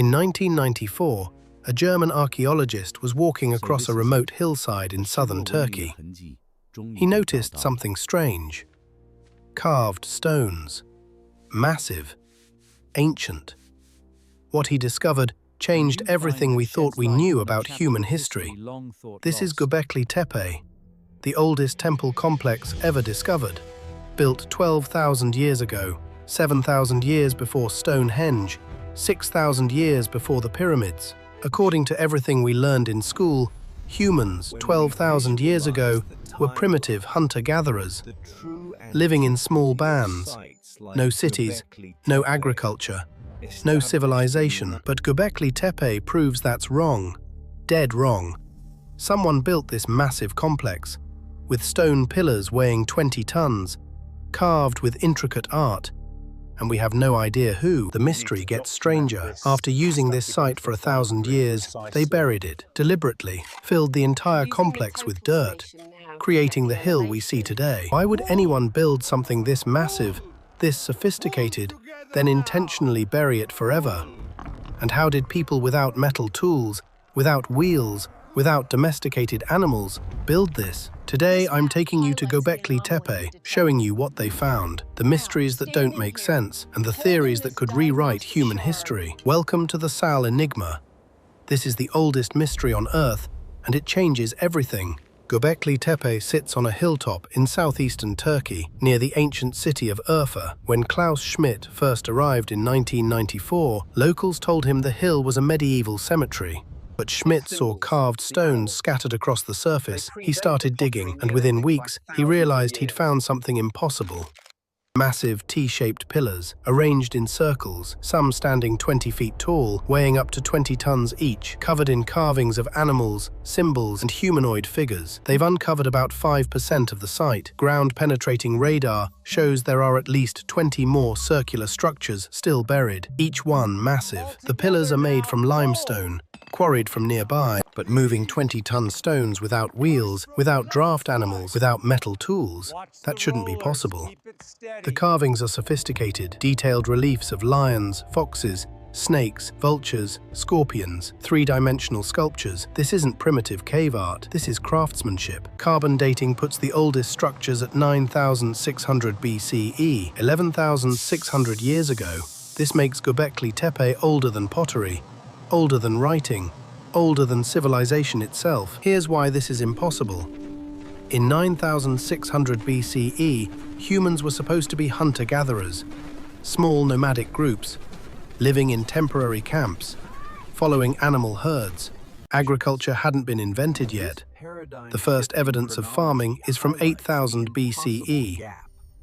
In 1994, a German archaeologist was walking across a remote hillside in southern Turkey. He noticed something strange. Carved stones. Massive. Ancient. What he discovered changed everything we thought we knew about human history. This is Göbekli Tepe, the oldest temple complex ever discovered. Built 12,000 years ago, 7,000 years before Stonehenge, 6,000 years before the pyramids. According to everything we learned in school, humans 12,000 years ago were primitive hunter-gatherers, living in small bands. No cities, no agriculture, no civilization. But Göbekli Tepe proves that's wrong. Dead wrong. Someone built this massive complex, with stone pillars weighing 20 tons, carved with intricate art, and we have no idea who. The mystery gets stranger. After using this site for 1,000 years, they buried it, deliberately, filled the entire complex with dirt, creating the hill we see today. Why would anyone build something this massive, this sophisticated, then intentionally bury it forever? And how did people without metal tools, without wheels, without domesticated animals, build this? Today, I'm taking you to Göbekli Tepe, showing you what they found, the mysteries that don't make sense, and the theories that could rewrite human history. Welcome to the Sal Enigma. This is the oldest mystery on Earth, and it changes everything. Göbekli Tepe sits on a hilltop in southeastern Turkey, near the ancient city of Urfa. When Klaus Schmidt first arrived in 1994, locals told him the hill was a medieval cemetery. But Schmidt saw carved stones scattered across the surface. He started digging, and within weeks, he realized he'd found something impossible. Massive T-shaped pillars, arranged in circles, some standing 20 feet tall, weighing up to 20 tons each, covered in carvings of animals, symbols, and humanoid figures. They've uncovered about 5% of the site. Ground-penetrating radar shows there are at least 20 more circular structures still buried, each one massive. The pillars are made from limestone, quarried from nearby, but moving 20-ton stones without wheels, without draft animals, without metal tools, that shouldn't be possible. The carvings are sophisticated, detailed reliefs of lions, foxes, snakes, vultures, scorpions, three-dimensional sculptures. This isn't primitive cave art, this is craftsmanship. Carbon dating puts the oldest structures at 9,600 BCE, 11,600 years ago. This makes Göbekli Tepe older than pottery, older than writing, older than civilization itself. Here's why this is impossible. In 9,600 BCE, humans were supposed to be hunter-gatherers, small nomadic groups, living in temporary camps, following animal herds. Agriculture hadn't been invented yet. The first evidence of farming is from 8,000 BCE.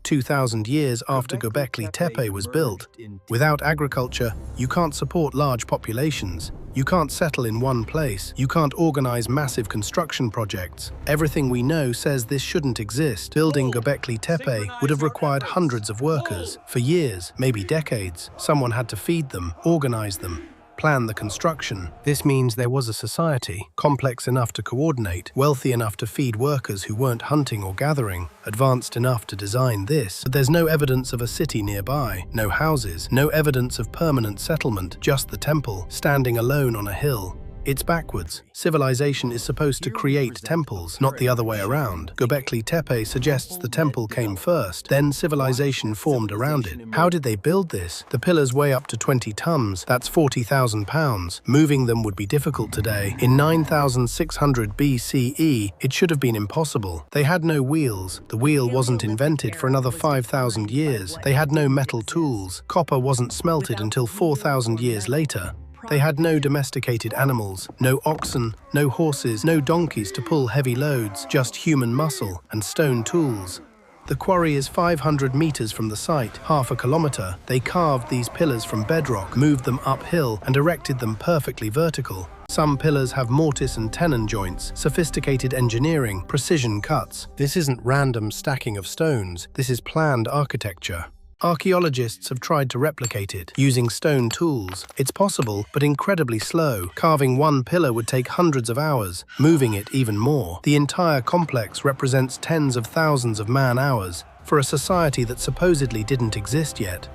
2,000 years after Göbekli Tepe was built. Without agriculture, you can't support large populations. You can't settle in one place. You can't organize massive construction projects. Everything we know says this shouldn't exist. Building Göbekli Tepe would have required hundreds of workers. For years, maybe decades, someone had to feed them, organize them, plan the construction. This means there was a society, complex enough to coordinate, wealthy enough to feed workers who weren't hunting or gathering, advanced enough to design this. But there's no evidence of a city nearby, no houses, no evidence of permanent settlement, just the temple, standing alone on a hill. It's backwards. Civilization is supposed to create temples, not the other way around. Göbekli Tepe suggests the temple came first, then civilization formed around it. How did they build this? The pillars weigh up to 20 tons, that's 40,000 pounds. Moving them would be difficult today. In 9,600 BCE, it should have been impossible. They had no wheels. The wheel wasn't invented for another 5,000 years. They had no metal tools. Copper wasn't smelted until 4,000 years later. They had no domesticated animals, no oxen, no horses, no donkeys to pull heavy loads, just human muscle and stone tools. The quarry is 500 meters from the site, half a kilometer. They carved these pillars from bedrock, moved them uphill, and erected them perfectly vertical. Some pillars have mortise and tenon joints, sophisticated engineering, precision cuts. This isn't random stacking of stones, this is planned architecture. Archaeologists have tried to replicate it, using stone tools. It's possible, but incredibly slow. Carving one pillar would take hundreds of hours, moving it even more. The entire complex represents tens of thousands of man-hours for a society that supposedly didn't exist yet.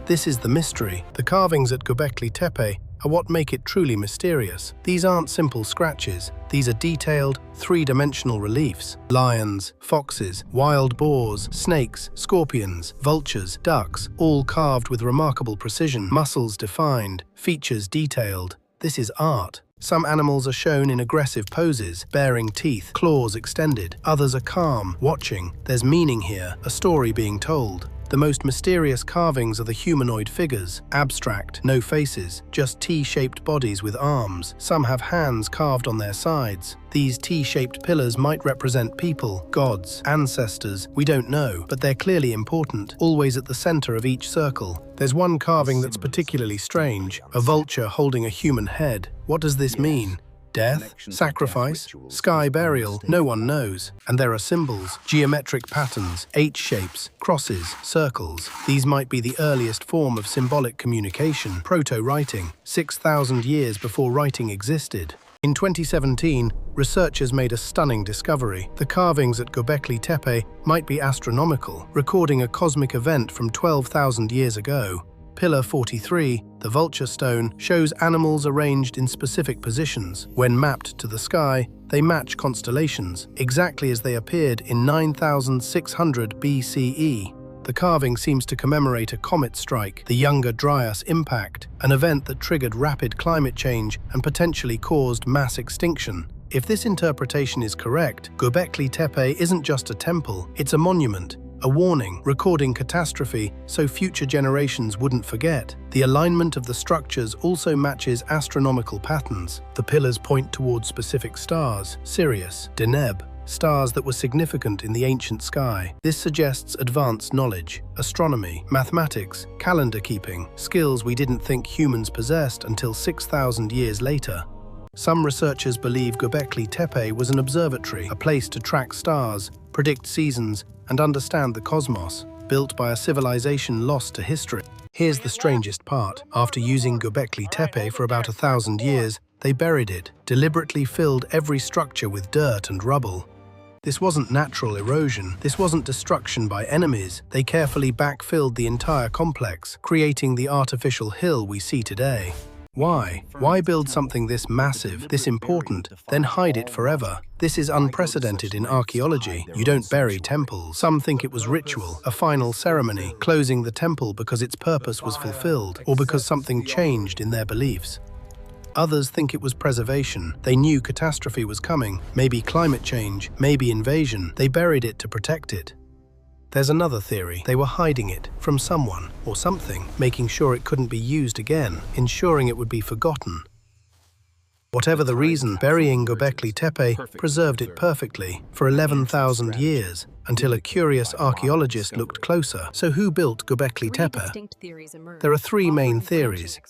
This is the mystery. The carvings at Göbekli Tepe are what make it truly mysterious. These aren't simple scratches. These are detailed, three-dimensional reliefs. Lions, foxes, wild boars, snakes, scorpions, vultures, ducks, all carved with remarkable precision, muscles defined, features detailed. This is art. Some animals are shown in aggressive poses, baring teeth, claws extended. Others are calm, watching. There's meaning here, a story being told. The most mysterious carvings are the humanoid figures, abstract, no faces, just T-shaped bodies with arms. Some have hands carved on their sides. These T-shaped pillars might represent people, gods, ancestors, we don't know, but they're clearly important, always at the center of each circle. There's one carving that's particularly strange, a vulture holding a human head. What does this mean? Death, sacrifice, sky burial, no one knows. And there are symbols, geometric patterns, H-shapes, crosses, circles. These might be the earliest form of symbolic communication, proto-writing, 6,000 years before writing existed. In 2017, researchers made a stunning discovery. The carvings at Göbekli Tepe might be astronomical, recording a cosmic event from 12,000 years ago. Pillar 43, the vulture stone, shows animals arranged in specific positions. When mapped to the sky, they match constellations, exactly as they appeared in 9600 BCE. The carving seems to commemorate a comet strike, the Younger Dryas impact, an event that triggered rapid climate change and potentially caused mass extinction. If this interpretation is correct, Göbekli Tepe isn't just a temple, it's a monument. A warning, recording catastrophe so future generations wouldn't forget. The alignment of the structures also matches astronomical patterns. The pillars point towards specific stars, Sirius, Deneb, stars that were significant in the ancient sky. This suggests advanced knowledge, astronomy, mathematics, calendar keeping, skills we didn't think humans possessed until 6,000 years later. Some researchers believe Göbekli Tepe was an observatory, a place to track stars, predict seasons, and understand the cosmos, built by a civilization lost to history. Here's the strangest part. After using Göbekli Tepe for about 1,000 years, they buried it, deliberately filled every structure with dirt and rubble. This wasn't natural erosion, this wasn't destruction by enemies. They carefully backfilled the entire complex, creating the artificial hill we see today. Why? Why build something this massive, this important, then hide it forever? This is unprecedented in archaeology. You don't bury temples. Some think it was ritual, a final ceremony, closing the temple because its purpose was fulfilled, or because something changed in their beliefs. Others think it was preservation. They knew catastrophe was coming, maybe climate change, maybe invasion. They buried it to protect it. There's another theory. They were hiding it from someone or something, making sure it couldn't be used again, ensuring it would be forgotten. Whatever the reason, burying Göbekli Tepe preserved it perfectly for 11,000 years, until a curious archaeologist looked closer. So who built Göbekli Tepe? There are three main theories.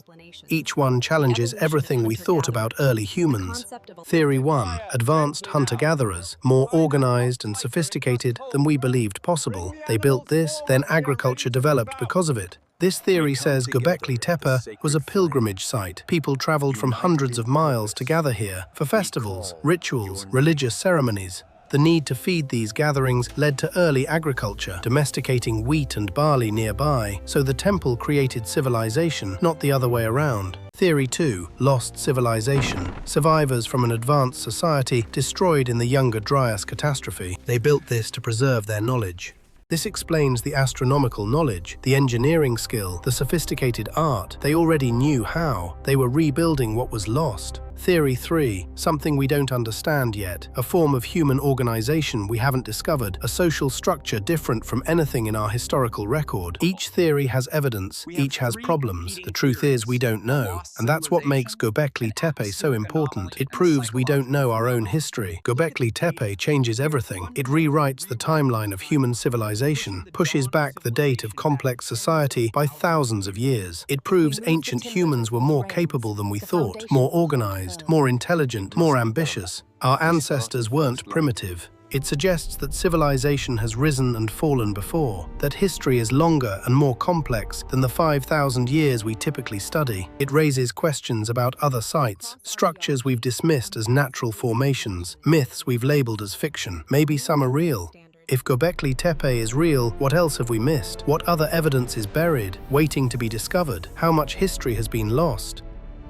Each one challenges everything we thought about early humans. Theory 1. Advanced hunter-gatherers, more organized and sophisticated than we believed possible. They built this, then agriculture developed because of it. This theory says Göbekli Tepe was a pilgrimage site. People traveled from hundreds of miles to gather here for festivals, rituals, religious ceremonies. The need to feed these gatherings led to early agriculture, domesticating wheat and barley nearby, so the temple created civilization, not the other way around. Theory 2. Lost civilization. Survivors from an advanced society destroyed in the Younger Dryas catastrophe. They built this to preserve their knowledge. This explains the astronomical knowledge, the engineering skill, the sophisticated art. They already knew how. They were rebuilding what was lost. Theory 3. Something we don't understand yet. A form of human organization we haven't discovered. A social structure different from anything in our historical record. Each theory has evidence. Each has problems. The truth is we don't know. And that's what makes Göbekli Tepe so important. It proves we don't know our own history. Göbekli Tepe changes everything. It rewrites the timeline of human civilization, pushes back the date of complex society by thousands of years. It proves ancient humans were more capable than we thought, more organized, more intelligent, more ambitious. Our ancestors weren't primitive. It suggests that civilization has risen and fallen before, that history is longer and more complex than the 5,000 years we typically study. It raises questions about other sites, structures we've dismissed as natural formations, myths we've labeled as fiction. Maybe some are real. If Göbekli Tepe is real, what else have we missed? What other evidence is buried, waiting to be discovered? How much history has been lost?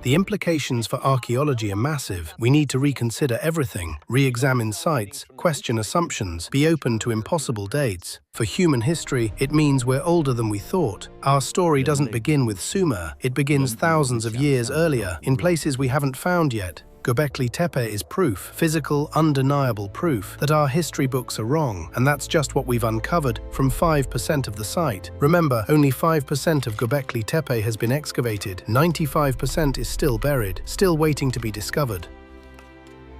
The implications for archaeology are massive. We need to reconsider everything, re-examine sites, question assumptions, be open to impossible dates. For human history, it means we're older than we thought. Our story doesn't begin with Sumer, it begins thousands of years earlier, in places we haven't found yet. Göbekli Tepe is proof, physical, undeniable proof, that our history books are wrong, and that's just what we've uncovered from 5% of the site. Remember, only 5% of Göbekli Tepe has been excavated, 95% is still buried, still waiting to be discovered.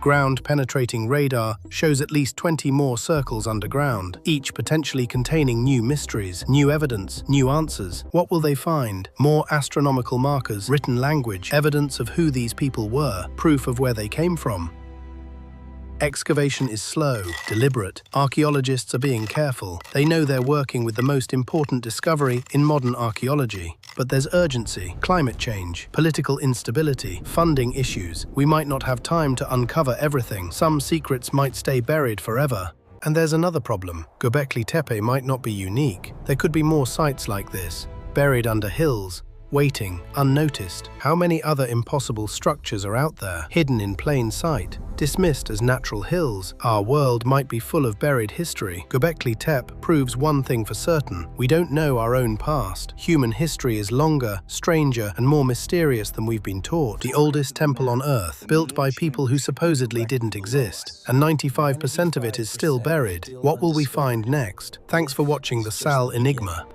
Ground-penetrating radar shows at least 20 more circles underground, each potentially containing new mysteries, new evidence, new answers. What will they find? More astronomical markers, written language, evidence of who these people were, proof of where they came from. Excavation is slow, deliberate. Archaeologists are being careful. They know they're working with the most important discovery in modern archaeology. But there's urgency, climate change, political instability, funding issues. We might not have time to uncover everything. Some secrets might stay buried forever. And there's another problem. Göbekli Tepe might not be unique. There could be more sites like this, buried under hills, waiting, unnoticed. How many other impossible structures are out there, hidden in plain sight, dismissed as natural hills? Our world might be full of buried history. Göbekli Tepe proves one thing for certain: we don't know our own past. Human history is longer, stranger, and more mysterious than we've been taught. The oldest temple on Earth, built by people who supposedly didn't exist, and 95% of it is still buried. What will we find next? Thanks for watching the Sal Enigma.